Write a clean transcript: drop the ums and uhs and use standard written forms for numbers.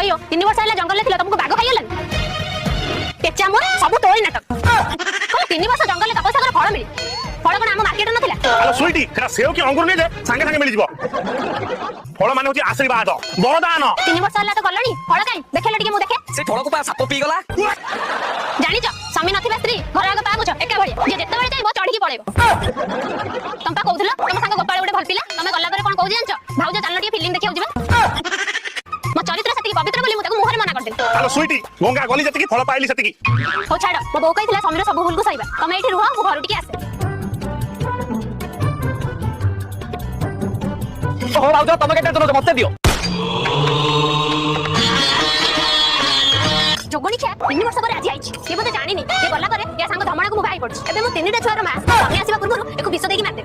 हयो 3 वर्ष हैला जंगल थिला तुमको बाघ खाइगलन टेचा मोर सब तोरी नाटक कोन 3 वर्ष जंगल तपस्या कर फळ मिली फळ कोन हम मार्केट नथिला हेलो स्वीटी एटा सेव की अंगूर ने जे संगे संगे मिली जीवो फळ माने होची आशीर्वाद वरदान 3 वर्ष हैला तो गलणी फळ काई देखले टिके मु देखे से फळ को पा साप पी गला जानि छ स्वामी नथिबा स्त्री घर आगे पागुछ एका भଳି जे जेते बेले जाइबो चढ़ी की पळेबो तंपा कहउथला तम संग गोपाळ उडे भल पिला तमे गल्ला परे कोन कहउ जानछ भाउज चलनो टिके फिल्म देखियो जिबा मो चरित्र सती पवित्र बोली मु ताको मुहरे मना कर दे हेलो स्वीटी गंगा गली जति की फळ पाइली सति की हो छाड़ मो बो कहितला समीर सब भूल को सहीबा तमे एठी रुह मु घर टिके आसे हो भाउज तमे केते दनो मते दियो जोगणी छे 3 वर्ष पर आज आइछि के मते जानि नि ए गल्ला करे या संग धमणा को मु भाई पडछ एबे मु 3 टा छुआर मास कन्या आसीबा पूर्व एको विष देकी मारते